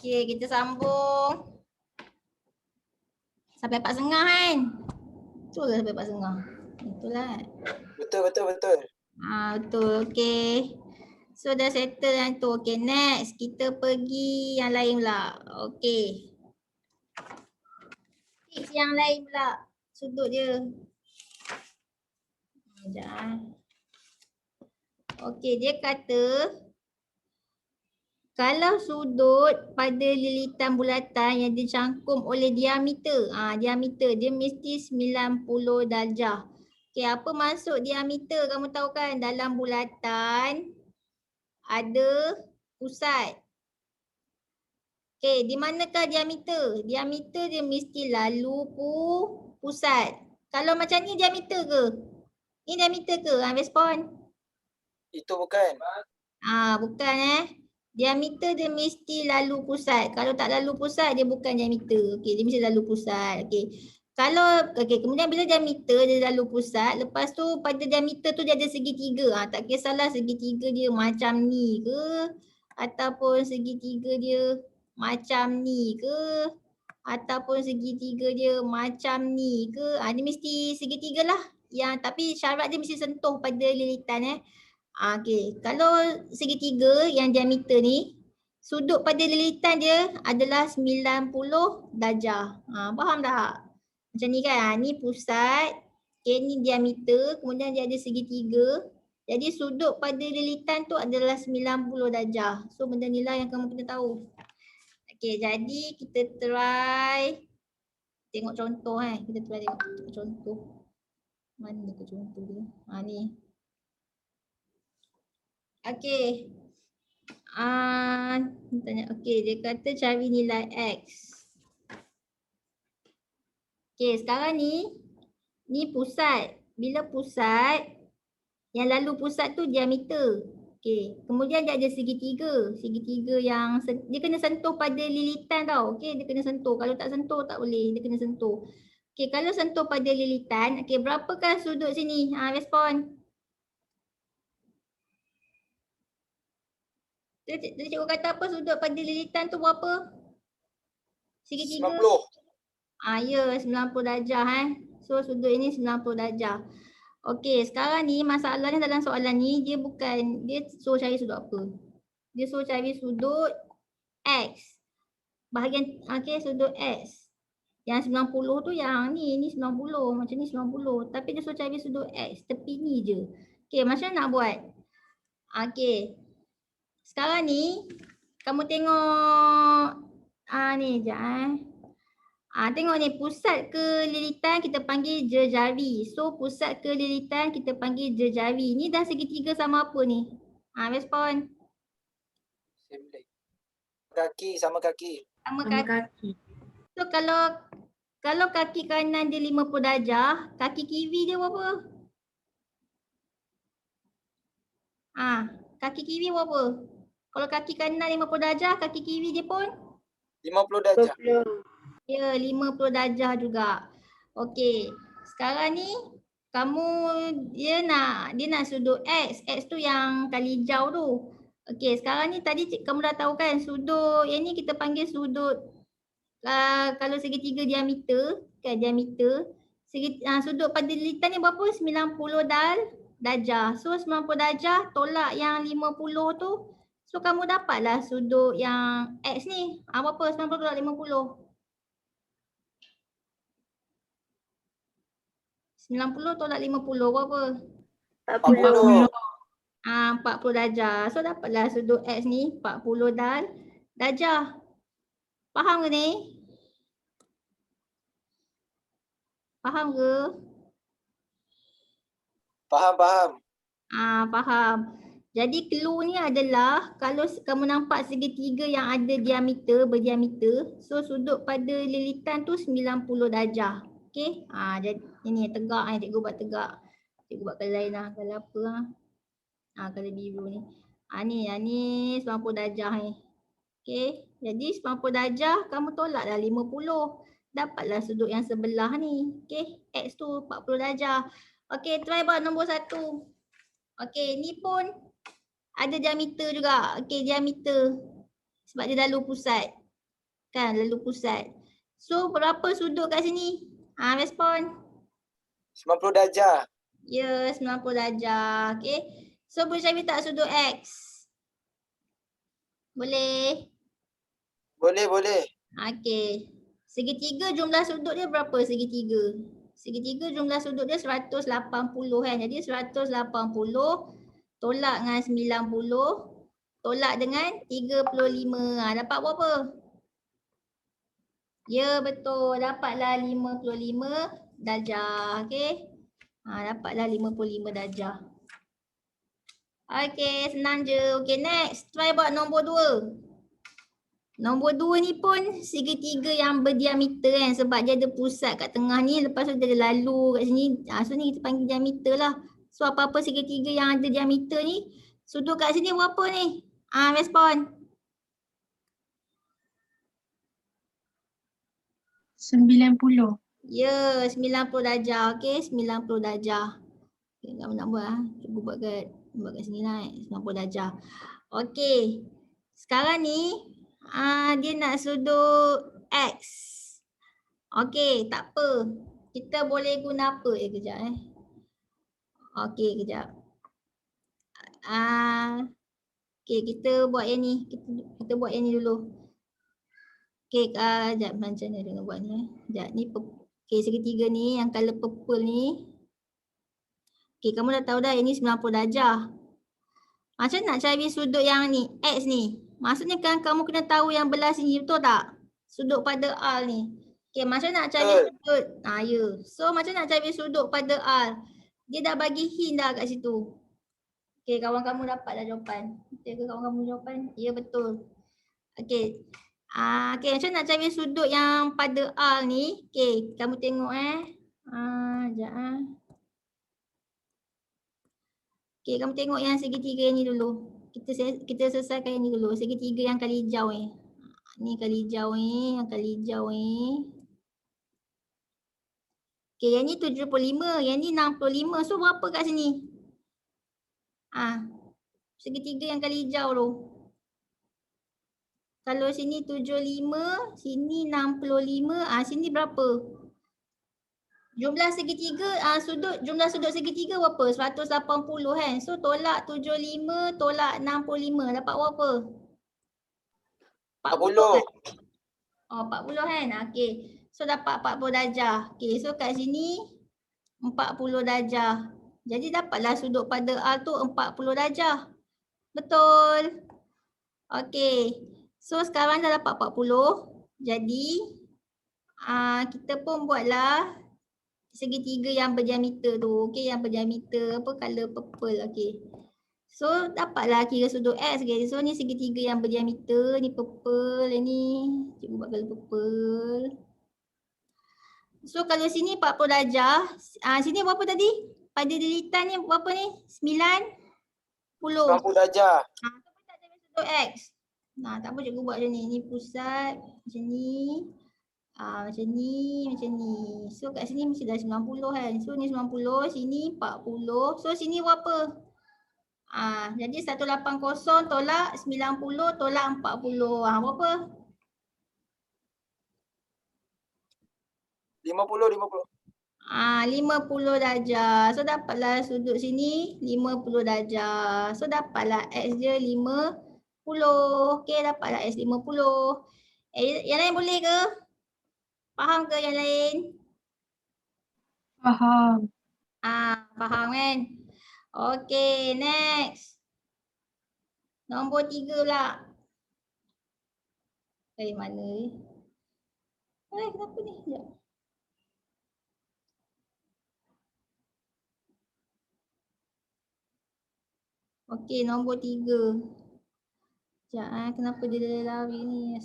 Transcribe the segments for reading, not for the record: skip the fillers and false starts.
Okey, kita sambung. Sampai 4.30 kan? Betul ke sampai 4.30? Betul lah. Betul. Betul. Okey. So dah settle yang tu. Okey, next. Kita pergi yang lain pula. Okey. Tips yang lain pula. Sudut dia. Sekejap. Okey, dia kata kalau sudut pada lilitan bulatan yang dicangkum oleh diameter, diameter dia mesti 90 darjah. Okey, apa maksud diameter? Kamu tahu kan dalam bulatan ada pusat. Okey, di manakah diameter? Diameter dia mesti lalu pusat. Kalau macam ni diameter ke? Ni diameter ke? Respon. Itu bukan. Bukan Diameter dia mesti lalu pusat. Kalau tak lalu pusat dia bukan diameter. Okey, dia mesti lalu pusat. Okey. Kemudian bila diameter dia lalu pusat, lepas tu pada diameter tu dia ada segitiga. Tak kisahlah segitiga dia macam ni ke ataupun segitiga dia macam ni ke ataupun segitiga dia macam ni ke. Dia mesti segitiga lah. Tapi syarat dia mesti sentuh pada lilitan Okey, kalau segitiga yang diameter ni, sudut pada lilitan dia adalah 90 darjah. Faham tak? Macam ni kan? Ni pusat, ni diameter, kemudian dia ada segitiga. Jadi sudut pada lilitan tu adalah 90 darjah. So benda ni lah yang kamu kena tahu. Okey, jadi kita try tengok contoh Kita try tengok contoh. Mana ke contoh dia? Ni. Okey. Okey, dia kata cari nilai X. Okey, sekarang ni pusat. Bila pusat, yang lalu pusat tu diameter. Okey, kemudian dia ada segitiga. Segitiga yang dia kena sentuh pada lilitan tau. Okey, dia kena sentuh. Kalau tak sentuh tak boleh, dia kena sentuh. Okey, kalau sentuh pada lilitan, okey, berapakah sudut sini? Respon. Cikgu kata apa sudut pada lilitan tu berapa? Segitiga? 90. Ya, 90 darjah So sudut ini 90 darjah. Okey, sekarang ni masalahnya dalam soalan ni dia suruh cari sudut apa? Dia suruh cari sudut X. Bahagian sudut X. Yang 90 tu yang ni 90, macam ni 90. Tapi dia suruh cari sudut X, tepi ni je. Okey, macam mana nak buat? Okey. Sekarang ni kamu tengok ni sekejap tengok ni pusat ke lilitan kita panggil jejari. So pusat ke lilitan kita panggil jejari. Ni dah segitiga sama apa ni? Respon. Kaki sama kaki. Sama kaki. So kalau kaki kanan dia 50 darjah, kaki kiri dia berapa? Kaki kiri berapa? Kalau kaki kanan 50 darjah, kaki kiri dia pun 50 darjah. Ya, 50 darjah juga. Okey. Sekarang ni dia nak sudut X. X tu yang kali hijau tu. Okey, sekarang ni tadi kamu dah tahu kan sudut yang ni kita panggil sudut kalau segitiga diameter, kan diameter. Sudut pada lilitan ni berapa? 90 darjah. So 90 darjah tolak yang 50 tu. So kamu dapatlah sudut yang X ni. Berapa? 90 tolak 50. 90 tolak 50 berapa? 40. 40 darjah. So dapatlah sudut X ni 40 darjah. Faham ke ni? Faham ke? Faham. Faham. Jadi clue ni adalah kalau kamu nampak segitiga yang ada berdiameter, so sudut pada lilitan tu 90 darjah. Okey? Jadi ini tegak cikgu buat tegak. Cikgu buat colour lain lah. Colour apa colour biru ni. Ni 90 darjah ni. Okey. Jadi 90 darjah kamu tolak dah 50. Dapatlah sudut yang sebelah ni. Okey. X tu 40 darjah. Okey, try buat nombor 1. Okey, ni pun ada diameter juga. Okey, diameter. Sebab dia lalu pusat. Kan lalu pusat. So berapa sudut kat sini? Respon. 90 darjah. Ya, 90 darjah. Okay. So boleh cari tak sudut X? Boleh? Boleh. Okay. Segitiga jumlah sudut dia berapa segitiga? Segitiga jumlah sudut dia 180 kan. Jadi 180 tolak dengan 90 tolak dengan 35. Dapat berapa? Ya betul. Dapatlah 55 darjah. Okay. Dapatlah 55 darjah. Okay, senang je. Okay, next. Try buat nombor 2. Nombor 2 ni pun segitiga yang berdiameter kan. Sebab dia ada pusat kat tengah ni. Lepas tu dia ada lalu kat sini. So ni kita panggil diameter lah. So apa-apa segitiga yang ada diameter ni. Sudut kat sini berapa ni? Respon. 90. Ya, 90 darjah. Okay, 90 darjah. Okay, nak buat cuba buat kat sini lah. 90 darjah. Okay. Sekarang ni dia nak sudut X. Okay, tak apa. Kita boleh guna apa? Kejap Okay, kejap. Okay, kita buat yang ni. Kita buat yang ni dulu. Okay, sekejap macam mana dia nak buat ni. Sekejap ni. Okay, segitiga ni yang colour purple ni. Okay, kamu dah tahu dah yang ni 90 darjah. Macam nak cari sudut yang ni, X ni. Maksudnya kan kamu kena tahu yang belah sini, betul tak? Sudut pada R ni. Okay, macam nak cari sudut. Ya. So macam nak cari sudut pada R. Dia dah bagi hint dah kat situ. Okay, kawan kamu dapat dah jawapan. Betul ke kawan kamu jawapan? Ya, betul. Okay. Okay, macam nak cari sudut yang pada R ni. Okay, kamu tengok sekejap Okay, kamu tengok yang segitiga ni dulu. Kita selesaikan yang ni dulu. Segitiga yang kali hijau ni. Ni kali hijau ni, yang kali hijau ni. Okay, yang ni 75, yang ni 65. So berapa kat sini? Segitiga yang kali hijau tu. Kalau sini 75, sini 65, sini berapa? Jumlah segitiga, jumlah sudut segitiga berapa? 180 kan? So tolak 75, tolak 65. Dapat berapa? 40. Kan? 40 kan? Okay. So dapat 40 darjah. Okay, so kat sini 40 darjah. Jadi dapatlah sudut pada R tu 40 darjah. Betul. Okay. So sekarang dah dapat 40. Jadi kita pun buatlah segitiga yang berdiameter tu. Okay, yang berdiameter apa color purple. Okay. So dapatlah kira sudut X. Okay. So ni segitiga yang berdiameter. Ni purple. Ni cuba buat color purple. So kalau sini 40 darjah. Sini berapa tadi? Pada dilitan ni berapa ni? 90 darjah. So tak ada sudut X. Tak apa cikgu buat macam ni. Ni pusat. Macam ni. Macam ni, macam ni. So kat sini mesti dah 90 kan. So ni 90, sini 40. So sini berapa? Jadi 180 tolak 90 tolak 40. Berapa? 50. 50 darjah. So dapatlah sudut sini 50 darjah. So dapatlah X dia 50. Okay, dapatlah X 50. Yang lain boleh ke? Faham ke yang lain? Faham. Faham kan? Okay, next. Nombor 3 pula. Mana ni? Kenapa ni? Sekejap. Okay, nombor 3. Sekejap kenapa dia lari ni?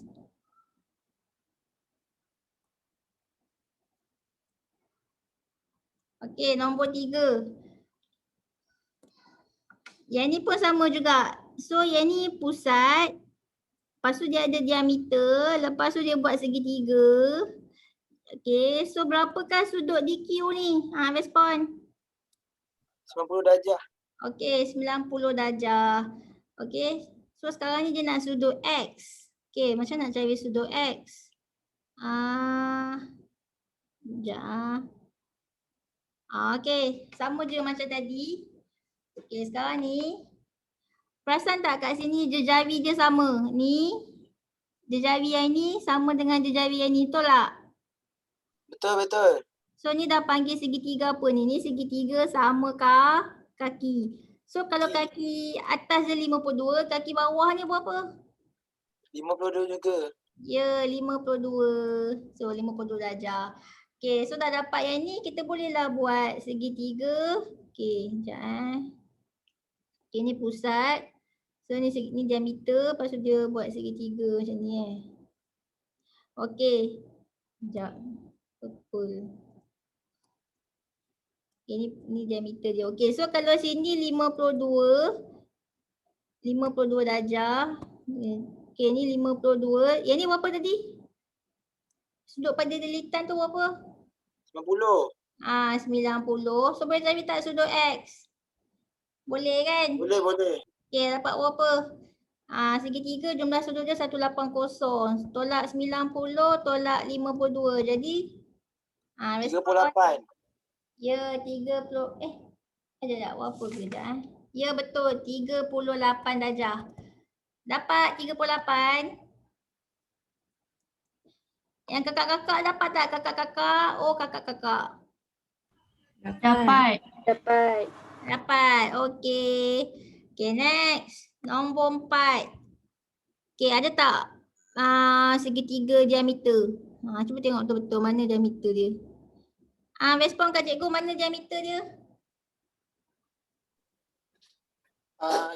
Okay, nombor 3. Yang ni pun sama juga. So yang ni pusat. Lepas tu dia ada diameter. Lepas tu dia buat segitiga. Okay, so berapakah sudut DQ ni? Respon. 90 darjah. Okay, 90 darjah. Okay, so sekarang ni dia nak sudut X. Okey, macam nak cari sudut X? Sekejap okey, sama je macam tadi. Okey, sekarang ni perasan tak kat sini jejari dia sama. Ni jejari yang ni sama dengan jejari yang ni, betul tak? Betul, betul. So ni dah panggil segitiga apa ni? Ni segitiga samakah kaki. So kalau kaki atas dia 52, kaki bawah ni berapa? 52 juga. Ya, 52. So 52 darjah. Okey, so dah dapat yang ni, kita bolehlah buat segitiga. Okey, sekejap Okey, ni pusat. So ni diameter, lepas tu dia buat segitiga macam ni Okey. Sekejap. Purple. Okay, ni diameter dia. Okey, so kalau sini 52 darjah. Okey, ni 52. Yang ni berapa tadi? Sudut pada lilitan tu berapa? 90. 90. So boleh cari tak sudut X? Boleh kan? Boleh, boleh. Okey, dapat berapa? Segitiga jumlah sudut dia 180. Tolak 90, tolak 52. Jadi 38. Ya, 30. Sekejap, berapa kejap Ya, betul. 38 darjah. Dapat 38. Yang kakak-kakak dapat tak? Kakak-kakak. Oh, kakak-kakak. Dapat. Dapat. Okey. Okey, next. Nombor 4. Okey, ada tak segitiga diameter? Cuba tengok betul-betul mana diameter dia. Respon kat cikgu, mana diameter dia?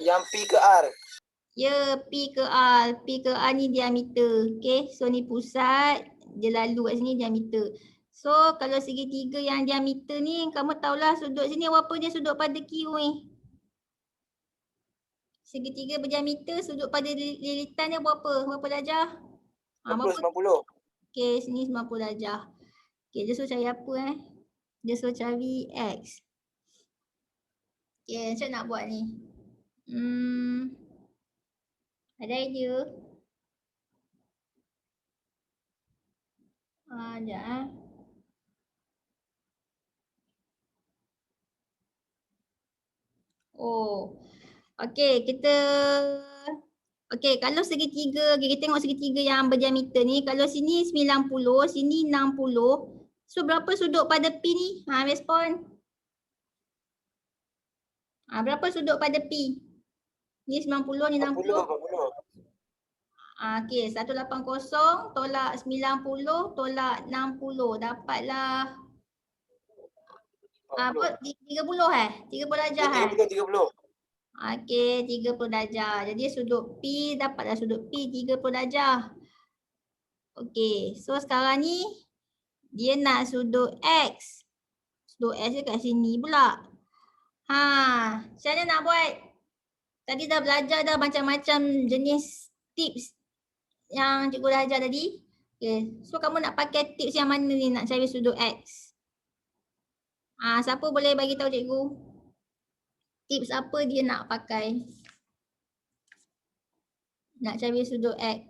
Yang P ke R. Ya, P ke R. P ke R ni diameter. Okay, so ni pusat. Dia lalu kat sini diameter. So, kalau segitiga yang diameter ni, kamu tahulah sudut sini berapa dia sudut pada Q ni. Segitiga berdiameter, sudut pada lilitan dia berapa? Berapa darjah? 90. Okay, sini 90 darjah. Okay, dia suruh cari apa Dia suruh cari X. Okay, macam nak buat ni? Ada idea? Sekejap Oh. Okey, kalau segitiga, kita tengok segitiga yang berdiameter ni, kalau sini 90, sini 60. So berapa sudut pada P ni? Respon. Berapa sudut pada P? Ni 90, ni 60. 40. Okey, 180 tolak 90 tolak 60. Dapatlah 30 30 darjah 30. Okey, 30 darjah. Jadi sudut P, dapatlah sudut P 30 darjah. Okey, so sekarang ni dia nak sudut X. Sudut X dia kat sini pula. Macam mana nak buat? Tadi dah belajar dah macam-macam jenis tips yang cikgu dah ajar tadi. Okey, so kamu nak pakai tips yang mana ni nak cari sudut X? Siapa boleh bagi tahu cikgu? Tips apa dia nak pakai? Nak cari sudut X.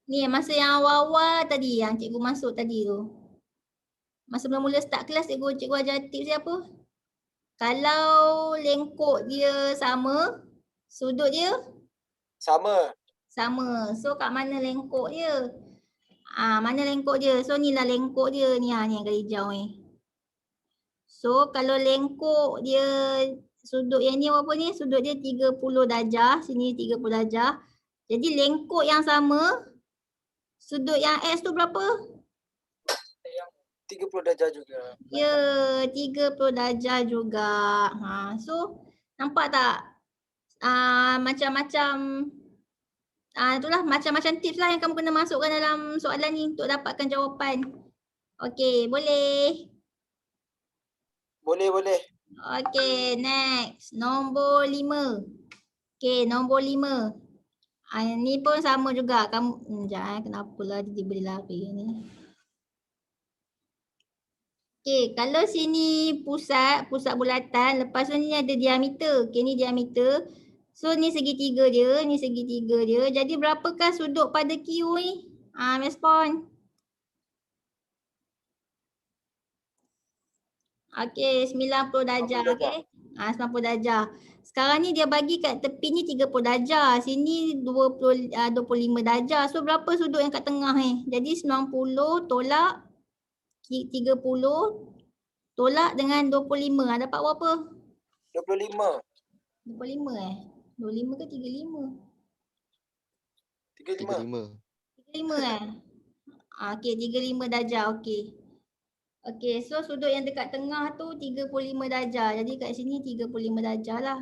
Ni masa yang awal-awal tadi yang cikgu masuk tadi tu. Masa mula-mula start kelas cikgu ajar tips dia apa? Kalau lengkok dia sama, sudut dia? Sama. So kat mana lengkok dia? Mana lengkok dia? So ni lah lengkok dia ni yang garis hijau ni. So kalau lengkok dia sudut yang ni apa ni? Sudut dia 30 darjah, sini 30 darjah. Jadi lengkok yang sama, sudut yang X tu berapa? 30 darjah juga. Ya, 30 darjah juga. So nampak tak? Macam-macam itulah macam-macam tips lah yang kamu kena masukkan dalam soalan ni untuk dapatkan jawapan. Okey, boleh? Boleh. Okey, next. Nombor 5. Okey, nombor 5. Ni pun sama juga. Kamu, kenapa lah tiba-tiba dia lari ni. Okey, kalau sini pusat bulatan, lepas tu ni ada diameter. Okey, ni diameter. So ni segitiga dia, ni segitiga dia. Jadi berapakah sudut pada Q ni? Respon. Okey, 90 darjah. 90 darjah. Okey. 90 darjah. Sekarang ni dia bagi kat tepi ni 30 darjah. Sini 25 darjah. So berapa sudut yang kat tengah ni? Jadi 90 tolak 30 tolak dengan 25. Dapat berapa? 25. 25 25 ke 35? 35. 35 okey, 35 darjah. Okey. Okey, so sudut yang dekat tengah tu 35 darjah. Jadi kat sini 35 darjah lah.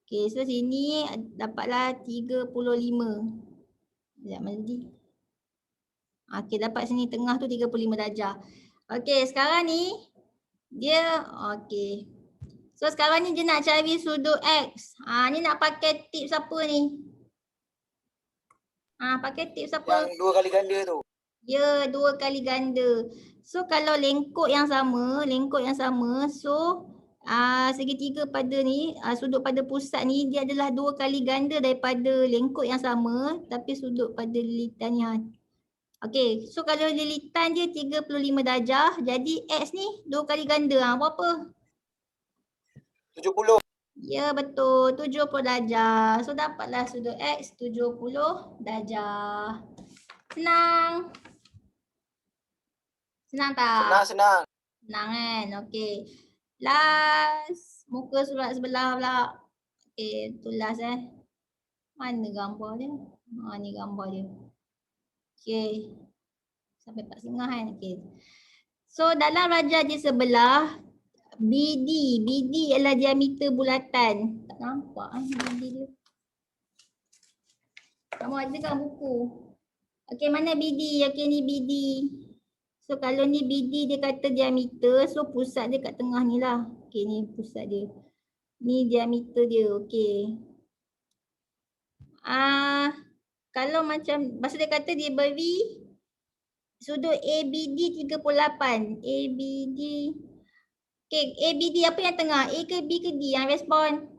Okey, so sini dapatlah 35. Sekejap, mana tadi? Okey, dapat sini tengah tu 35 darjah. Okey, sekarang ni dia okey. So sekarang ni dia nak cari sudut X. Ni nak pakai tips apa ni? Pakai tips apa? Yang 2 kali ganda tu. Ya, 2 kali ganda. So kalau lengkok yang sama, so segitiga pada ni, sudut pada pusat ni dia adalah 2 kali ganda daripada lengkok yang sama, tapi sudut pada lilitan ni. Okey, so kalau lilitan dia 35 darjah, jadi X ni 2 kali ganda. Berapa? 70. Ya, betul. 70 darjah. So dapatlah sudut X 70 darjah. Senang. Senang tak? Senang. Senang kan? Okey. Last. Muka surat sebelah pula. Okey, tu last Mana gambar dia? Ni gambar dia. Okey. Sampai 4.5 kan? Okey. So dalam rajah di sebelah, BD ialah diameter bulatan. Tak nampak BD dia. Kamu ada kan buku? Okey, mana BD? Okey, ni BD. So kalau ni BD dia kata diameter, so pusat dia kat tengah ni lah. Okey, ni pusat dia. Ni diameter dia. Okey. Kalau macam masa dia kata dia beri sudut ABD 38. ABD. Okey, ABD apa yang tengah? A ke B ke D yang respon?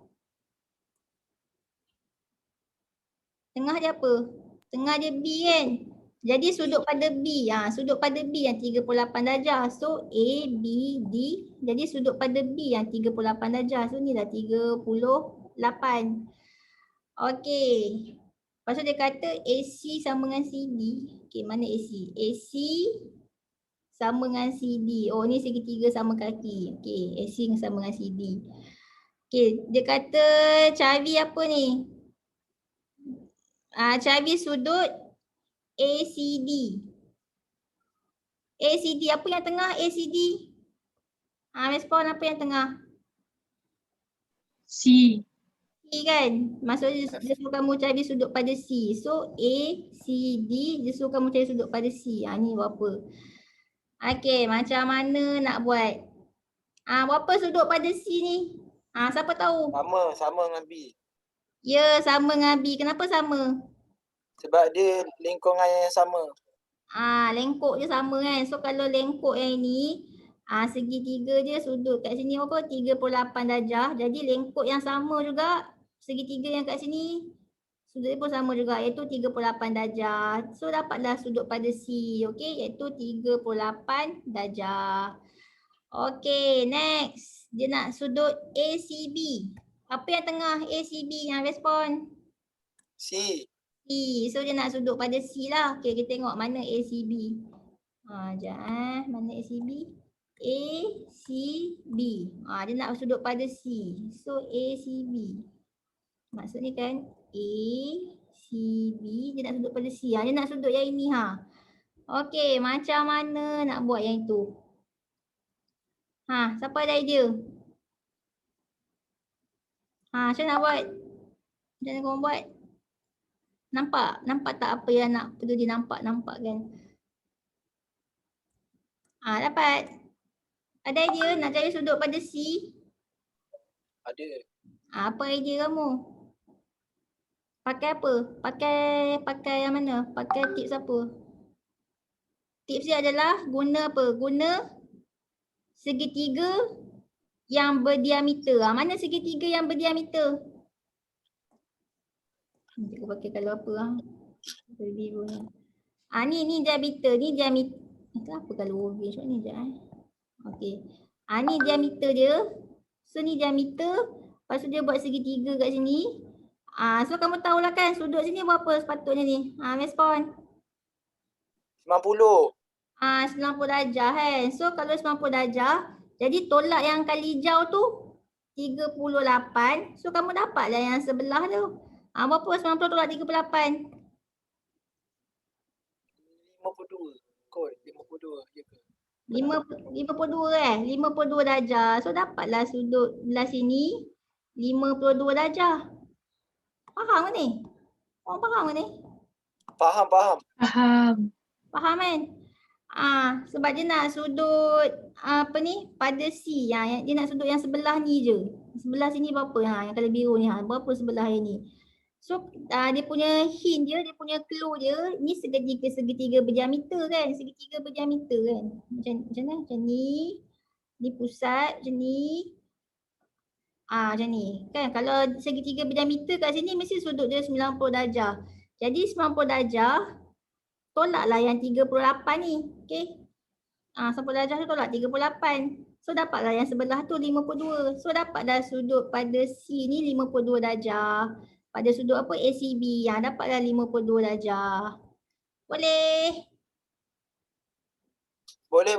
Tengah dia apa? Tengah dia B kan? Jadi sudut pada B, sudut pada B yang 38 darjah. So A, B, D. Jadi sudut pada B yang 38 darjah. So ni dah 38. Okey. Lepas tu dia kata AC sama dengan CD. Okey, mana AC? AC sama dengan CD. Oh, ni segitiga sama kaki. Okey, AC sama dengan CD. Okey, dia kata cari apa ni? Cari sudut ACD. ACD apa yang tengah? ACD. Respon apa yang tengah? C. C kan? Maksudnya dia suruh kamu cari sudut pada C. So ACD dia suruh kamu cari sudut pada C. Ni berapa? Okey, macam mana nak buat? Berapa sudut pada C ni? Siapa tahu? Sama dengan B. Ya, sama dengan B. Kenapa sama? Sebab dia lingkungan yang sama. Lengkok je sama kan. So kalau lengkok yang ini, segitiga dia sudut kat sini apa? 38 darjah. Jadi lengkok yang sama juga, segitiga yang kat sini, sudut dia pun sama juga, iaitu 38 darjah. So dapatlah sudut pada C, okey, iaitu 38 darjah. Okey, next. Dia nak sudut ACB. Apa yang tengah ACB yang respon? C. C. So dia nak sudut pada C lah. Okay, kita tengok mana ACB. Sekejap mana ACB? ACB. Dia nak sudut pada C. So ACB. Maksudnya kan ACB dia nak sudut pada C. Dia nak sudut yang ini Okay, macam mana nak buat yang itu? Siapa ada idea? Macam nak buat? Macam mana korang buat? Nampak tak apa yang nak perlu dinampak kan? Dapat. Ada idea nak cari sudut pada C? Ada. Apa idea kamu? Pakai apa? Pakai yang mana? Pakai tips apa? Tips dia adalah guna apa? Guna segitiga yang berdiameter. Mana segitiga yang berdiameter? Kita pakai kalau apa biru ni. Ni diameter, ni diameter. Apa kalau orange ni je Okey. Ni diameter dia. So ni diameter. Lepas tu dia buat segitiga kat sini. So kamu tahulah kan sudut sini berapa sepatutnya ni? Respon. 90. 90 darjah kan. So kalau 90 darjah, jadi tolak yang kali hijau tu 38. So kamu dapatlah yang sebelah tu. Berapa 90 tolak 38? 52. Kot 52 je ke? 52 52 darjah. So dapatlah sudut belah sini 52 darjah. Faham ke ni? Orang faham ke ni? Faham. Faham. Faham kan? Sebab dia nak sudut pada C. Dia nak sudut yang sebelah ni je. Sebelah sini berapa? Yang kalau biru ni. Berapa sebelah yang ni? So dia punya hint dia punya clue dia, ni segitiga berdiameter kan? Segitiga berdiameter kan? Macam mana? Macam ni. Ni pusat macam ni. Macam ni. Kan kalau segitiga berdiameter kat sini mesti sudut dia 90 darjah. Jadi 90 darjah tolaklah yang 38 ni. Okey. 90 darjah tu tolak 38. So dapatlah yang sebelah tu 52. So dapatlah sudut pada C ni 52 darjah. Pada sudut apa? ACB. Dapatlah 52 darjah. Boleh? Boleh.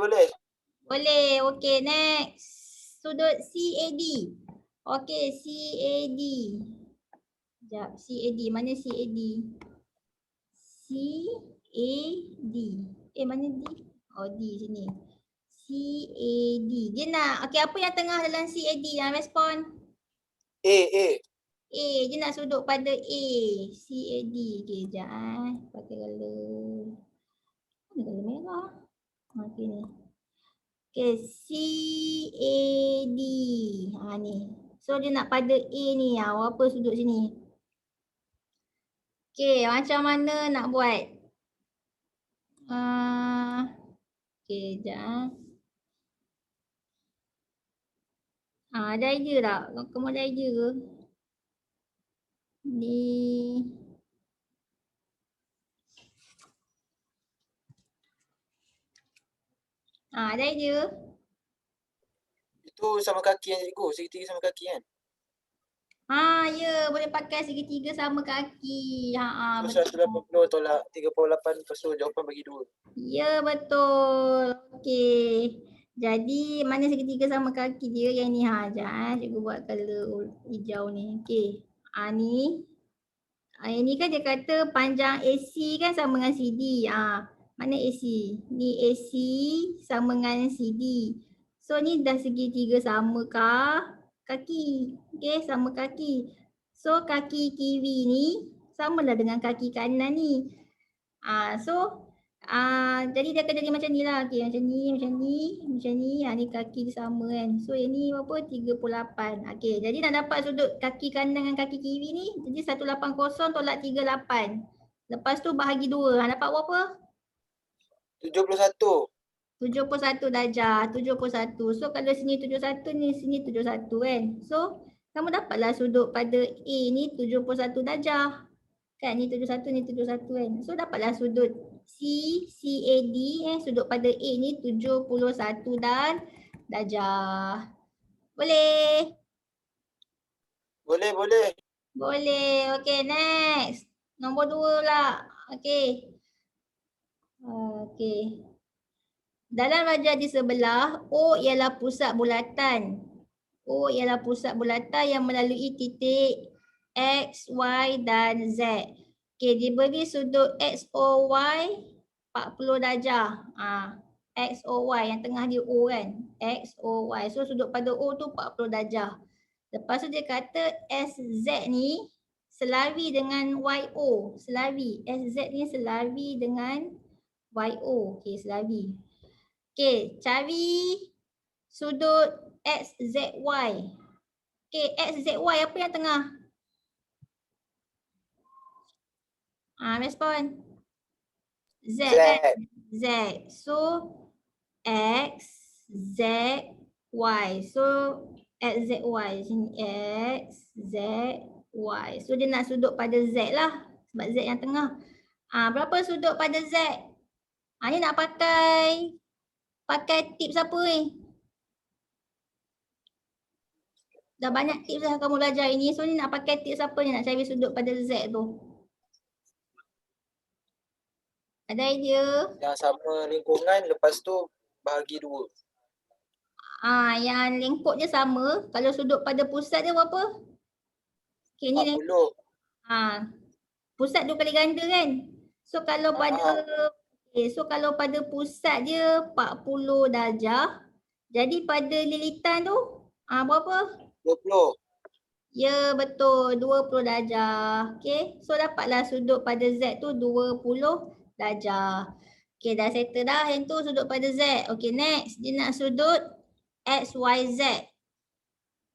Boleh. Okey, next. Sudut CAD. Okey, CAD. Sekejap, CAD. Mana CAD? CAD. Mana D? D sini. CAD. Dia nak, okey apa yang tengah dalam CAD yang respon? A. Dia nak sudut pada A. CAD. Okey, sekejap pakai color. Mana color merah? Okey ni. Okey, CAD. Ni. So dia nak pada A ni. Berapa sudut sini? Okey, macam mana nak buat? Okey, sekejap. Ada idea tak? Kamu ada idea ke? Ni. Ada idea? Itu sama kaki yang cikgu. Segitiga sama kaki kan? Ya, boleh pakai segitiga sama kaki. So 180 tolak 38 lepas tu jawapan bagi 2. Ya, betul. Okey. Jadi mana segitiga sama kaki dia yang ni sekejap cikgu buat color hijau ni. Okey. Ni. Yang ni kan dia kata panjang AC kan sama dengan CD. Mana AC? Ni AC sama dengan CD. So ni dah segitiga sama kah? Kaki. Okey, sama kaki. So kaki kiri ni samalah dengan kaki kanan ni. Jadi dia akan jadi macam ni lah. Okey, macam ni. Ni kaki dia sama kan. So yang ni berapa? 38. Okey, jadi nak dapat sudut kaki kanan dengan kaki kiri ni. Jadi 180 tolak 38. Lepas tu bahagi 2. Dapat berapa? 71. 71 darjah. 71. So kalau sini 71 ni, sini 71 kan. So kamu dapatlah sudut pada A ni 71 darjah. Kan ni 71 ni 71 kan. So dapatlah sudut CAD sudut pada A ni 71 darjah. Boleh? Boleh. Boleh. Okey, next. Nombor 2 pula. Okey. Okey. Dalam rajah di sebelah, O ialah pusat bulatan. O ialah pusat bulatan yang melalui titik X, Y dan Z. Okey, diberi sudut XOY 40 darjah. XOY yang tengah dia O kan. XOY. So sudut pada O tu 40 darjah. Lepas tu dia kata SZ ni selari dengan YO. Selari. SZ ni selari dengan YO. Okey, selari. Okey, cari sudut XZY. Okey, XZY apa yang tengah? Respon. Z. Z. So X, Z, Y. So X, Z, Y. Sini X, Z, Y. So dia nak sudut pada Z lah. Sebab Z yang tengah. Berapa sudut pada Z? Ni nak pakai tips apa ni? Dah banyak tips dah kamu belajar ini. So ni nak pakai tips apa ni nak cari sudut pada Z tu? Ada idea? Yang sama lingkungan, lepas tu bahagi 2. Yang lingkup dia sama. Kalau sudut pada pusat dia berapa? Okay, ni 40. pusat 2 kali ganda kan? So kalau kalau pada pusat dia 40 darjah. Jadi pada lilitan tu berapa? 20. Ya, betul. 20 darjah. Okay. So dapatlah sudut pada Z tu 20 darjah. Okay, dah settle dah yang tu sudut pada Z. Okay, next. Dia nak sudut XYZ.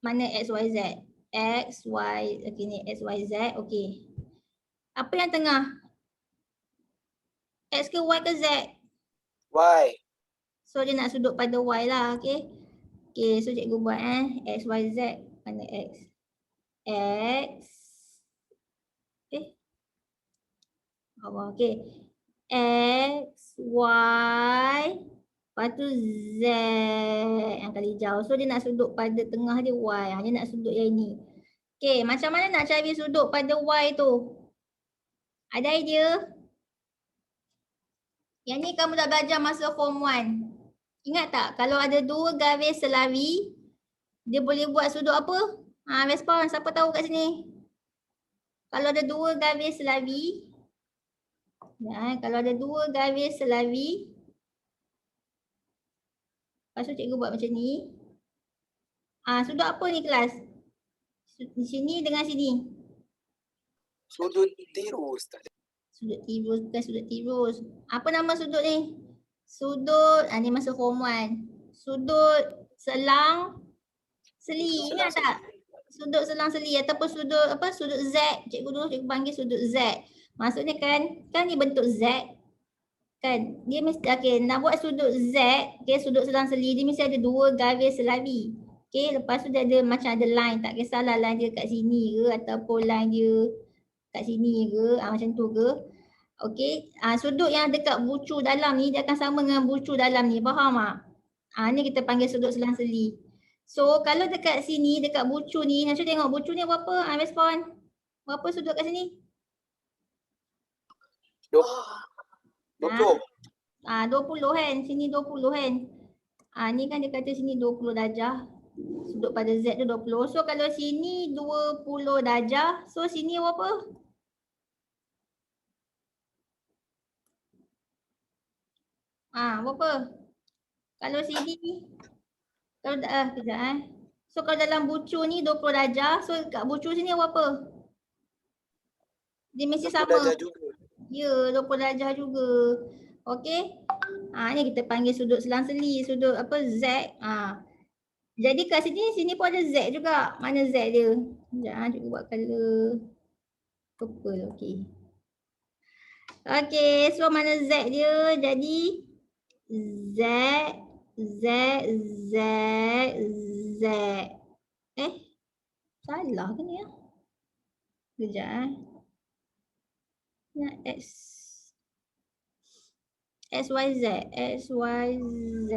Mana XYZ? XY. Okay, ni XYZ. Okay. Apa yang tengah? X ke Y ke Z? Y. So dia nak sudut pada Y lah. Okay. Okay, so cikgu buat XYZ. Mana X? X. Okay. X, Y. Lepas tu Z yang kali hijau. So dia nak sudut pada tengah dia Y. Dia nak sudut yang ini. Okay, macam mana nak cari sudut pada Y tu? Ada idea? Yang ni kamu dah belajar masa form 1. Ingat tak? Kalau ada 2 garis selari, dia boleh buat sudut apa? Respon. Siapa tahu kat sini? Kalau ada 2 garis selari, kalau ada 2 garis selari, lepas tu cikgu buat macam ni. Sudut apa ni kelas? Di sini dengan sini. Sudut tirus tadi. Sudut tirus bukan sudut tirus. Apa nama sudut ni? Sudut, ni masa form 1. Sudut selang seli. Ingat tak? Sudut selang seli ataupun sudut sudut Z. Cikgu dulu cikgu panggil sudut Z. Maksudnya kan ni bentuk Z. Kan? Dia mesti nak buat sudut Z, sudut selang seli dia mesti ada 2 garis selari. Lepas tu dia ada macam ada line, tak kisahlah line dia kat sini ke ataupun line dia kat sini ke, macam tu ke. Sudut yang dekat bucu dalam ni dia akan sama dengan bucu dalam ni, faham tak? Ni kita panggil sudut selang seli. So kalau dekat sini, dekat bucu ni, nanti tengok bucu ni berapa? Respon. Berapa sudut kat sini? 20. 20 kan, sini 20 kan. Ni kan dia kata sini 20 darjah. Sudut pada Z tu 20. So kalau sini 20 darjah, so sini berapa? Berapa? Kalau sini, kalau kejap So kalau dalam bucu ni 20 darjah, so kat bucu sini berapa? Dia mesti sama. 20 darjah juga. Ya, 20 darjah juga. Okey. Ni kita panggil sudut selang seli, sudut Z. Jadi kat sini pun ada Z juga. Mana Z dia? Sekejap cikgu buat color purple. Okey. Okey, so mana Z dia? Jadi Z, Z, Z, Z. Salah ke ni ya? Sekejap Nak X. XYZ, XYZ.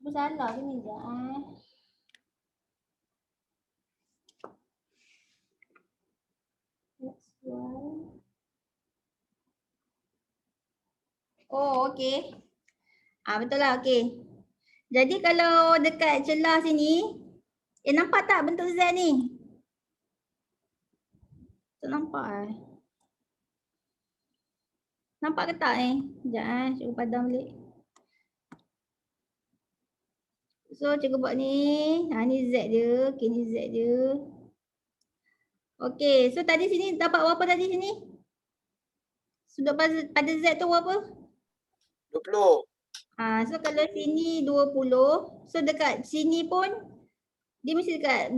Apa salah ke ni sekejap Oh, okey. Betul lah, okey. Jadi kalau dekat celah sini, nampak tak bentuk Z ni? Tak nampak Nampak ke tak ni? Sekejap cikgu padam balik. So cikgu buat ni. Ni Z dia. Okey, ni Z dia. Okey, so tadi sini dapat berapa tadi sini? Sudut pada Z tu berapa? 20. So kalau sini 20, so dekat sini pun dia mesti dekat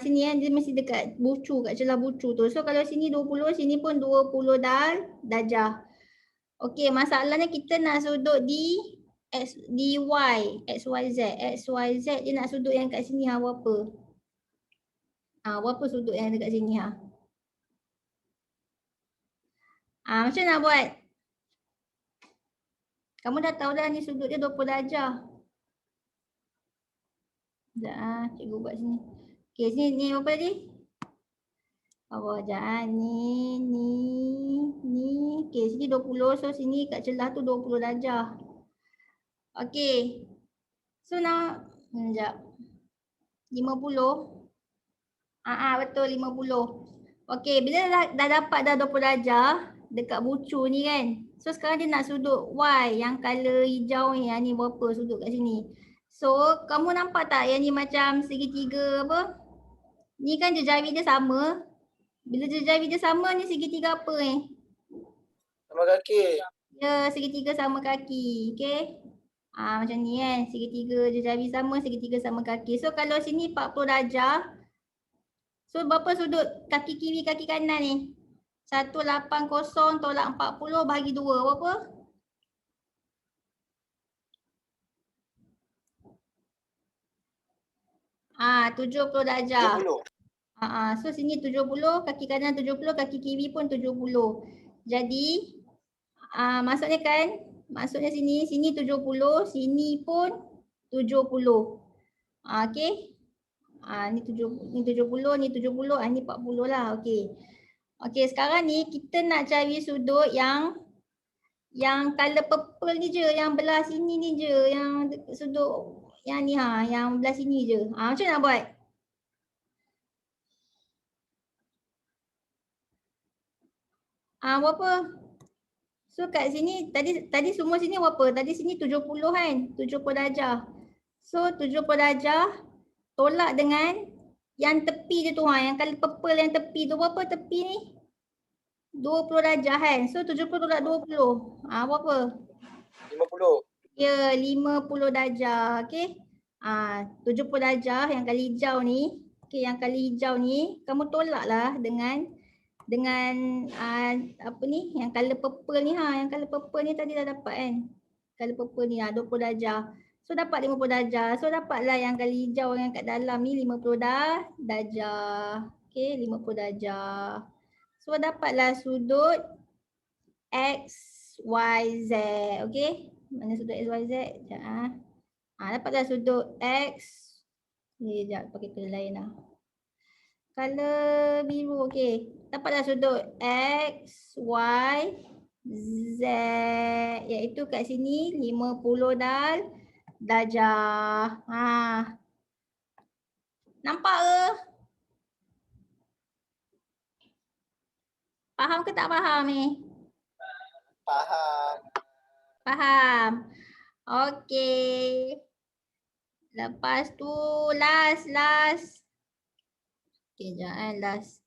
sini dia mesti dekat bucu, kat celah bucu tu. So kalau sini 20, sini pun 20 darjah. Okey, masalahnya kita nak sudut di X, dy, XYZ. XYZ dia nak sudut yang kat sini berapa? Berapa sudut yang dekat sini macam nak buat? Kamu dah tahu dah ni sudut dia 20 darjah. Sekejap cikgu buat sini. Okey, sini ni berapa tadi? Bawah sekejap ni. Okey, sini 20. So sini kat celah tu 20 darjah. Okey. So nak sekejap. 50. Betul 50. Okey, bila dah dapat dah 20 darjah dekat bucu ni kan. So sekarang dia nak sudut Y yang color hijau ni. Yang ni berapa sudut kat sini. So kamu nampak tak yang ni macam segitiga apa? Ni kan jari dia sama. Bila jari dia sama ni segitiga apa ni? Sama kaki. Ya, segitiga sama kaki. Okey. Macam ni kan. Segitiga jari sama, segitiga sama kaki. So kalau sini 40 darjah. So berapa sudut kaki kiri, kaki kanan ni? 180 tolak 40 bahagi 2. Berapa? Ah, 70 darjah. 70. So sini 70, kaki kanan 70, kaki kiri pun 70. Jadi maksudnya sini 70, sini pun 70. Okey. Ni 70, ni 70, ni 40, ni 40 lah. Okey. Okey, sekarang ni kita nak cari sudut yang color purple ni je, yang belah sini ni je, yang sudut yang ni yang belah sini je. Macam nak buat? Berapa? So kat sini tadi semua sini berapa? Tadi sini 70 kan? 70 darjah. So 70 darjah tolak dengan yang tepi je tu yang color purple yang tepi tu berapa tepi ni? 20 darjah kan? So 70 tolak 20. Berapa? 50. Ya, 50 darjah. Okey. 70 darjah yang kali hijau ni. Okey, yang kali hijau ni kamu tolaklah dengan apa ni? Yang color purple ni yang color purple ni tadi dah dapat kan? Color purple ni 20 darjah. So dapat 50 darjah. So dapatlah yang kali hijau yang kat dalam ni 50 darjah. Okey, 50 darjah. So dapatlah sudut XYZ. Okey. Mana sudut XYZ? Sekejap dapatlah sudut X. Ni sekejap pakai color lain lah. Color biru. Okey. Dapatlah sudut X, Y, Z. Iaitu kat sini 50 darjah. Nampak ke? Faham ke tak faham ni? Faham. Faham. Okey. Lepas tu last. Okey, sekejap last.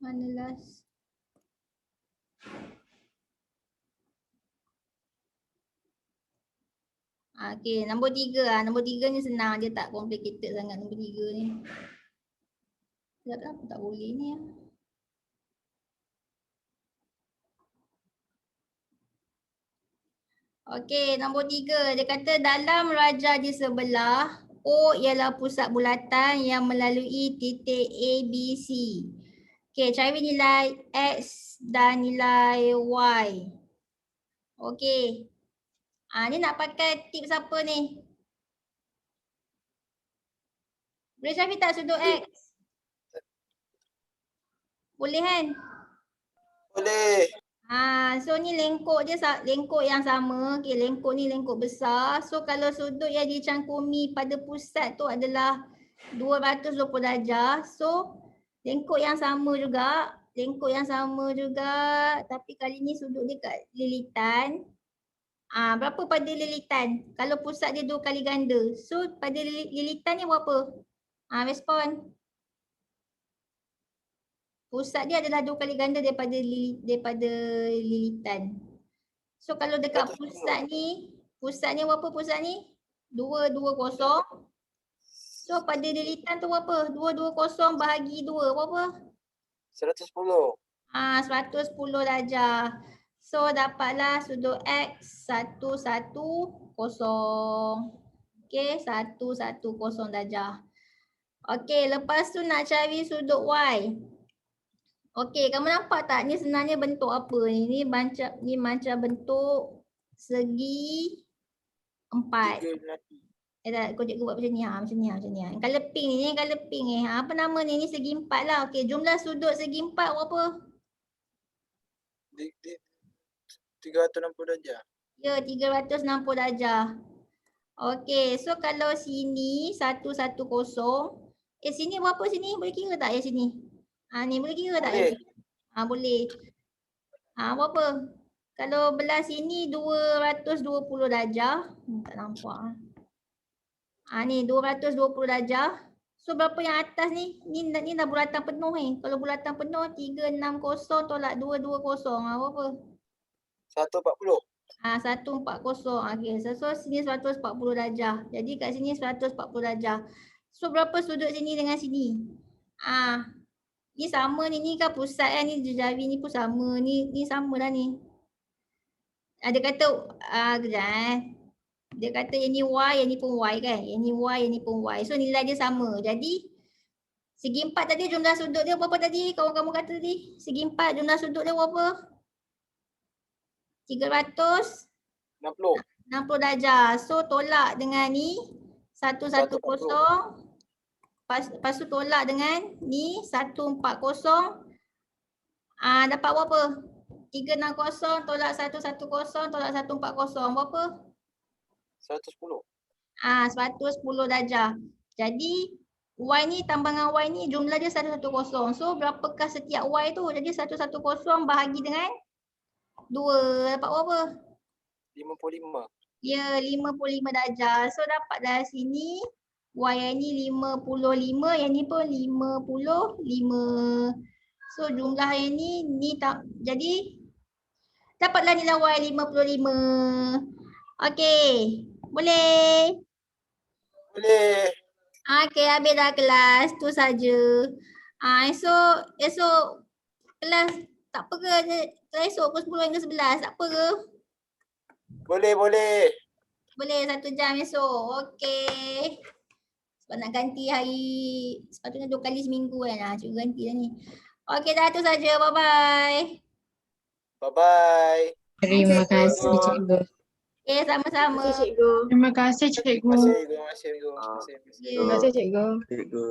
Mana last? Okey, nombor 3 Nombor 3 ni senang, dia tak complicated sangat nombor 3 ni. Sekejap kenapa tak boleh ni Okey, nombor 3 dia kata dalam raja di sebelah O ialah pusat bulatan yang melalui titik A, B, C. Okey, cari nilai X dan nilai Y. Okey. Ni nak pakai tips apa ni? Boleh cari tak sudut X? Boleh kan? Boleh. So ni lengkok dia, lengkok yang sama. Okey, lengkok ni lengkok besar. So kalau sudut yang dicangkumi pada pusat tu adalah 220 darjah. So lengkok yang sama juga. Tapi kali ni sudut dia kat lilitan. Berapa pada lilitan? Kalau pusat dia 2 kali ganda. So pada lilitan ni berapa? Respon. Pusat dia adalah 2 kali ganda daripada lilitan. So kalau dekat pusat ni berapa pusat ni? 220. So pada lilitan tu berapa? 220 bahagi 2 berapa? 110. 110 darjah. So dapatlah sudut X 110. Okey, 110 darjah. Okey, lepas tu nak cari sudut Y. Okey, kamu nampak tak ni sebenarnya bentuk apa ni? Ni macam bentuk segi 4. Tiga melati. Tak, kau cikgu buat macam ni. Macam ni. Colour pink ni, colour pink ni. Apa nama ni? Ni segi 4 lah. Okey, jumlah sudut segi 4 berapa? 360 darjah. Ya, 360 darjah. Okey, so kalau sini 110. Sini berapa sini? Boleh kira tak ya sini? Ni boleh kira tak? Boleh. Boleh. Berapa? Kalau belah sini 220 darjah. Tak nampak. Ni 220 darjah. So berapa yang atas ni? Ni dah bulatan penuh ni. Kalau bulatan penuh 360 tolak 220. Berapa? 140. 140. Okey, so sini 140 darjah. Jadi kat sini 140 darjah. So berapa sudut sini dengan sini? Ni sama ni kan pusat kan, ni jari ni pun sama. Ni sama lah ni. Dia kata kejap Dia kata yang ni Y, yang ni pun Y kan. Yang ni Y, yang ni pun Y. So nilai dia sama. Jadi segi 4 tadi jumlah sudut dia berapa tadi? Kamu kata tadi. Segi 4 jumlah sudut dia berapa? 360 darjah. So tolak dengan ni 110. Lepas tu tolak dengan ni 140. Dapat berapa? 360 tolak 110 tolak 140 berapa? 110. 110 darjah. Jadi Y ni tambah dengan Y ni jumlah dia 110. So berapakah setiap Y tu? Jadi 110 bahagi dengan 2 dapat berapa? 55. Ya, 55 darjah. So dapatlah sini Y yang ni 55, yang ni pun 55. So jumlah yang ni tak, jadi dapatlah nilai Y 55. Okey, boleh? Boleh. Okey, habis dah kelas. Tu saja. Esok kelas tak apa ke? Kelas esok pukul 10 hingga 11 tak apa ke? Boleh. Boleh 1 jam esok. Okey. Sebab nak ganti hari, sepatutnya 2 kali seminggu kan. Cikgu ganti dah ni. Okey, dah tu saja. Bye-bye. Bye-bye. Terima kasih cikgu. Okey, sama-sama. Terima kasih cikgu. Terima kasih, cikgu. Ya. Terima kasih cikgu. Cikgu.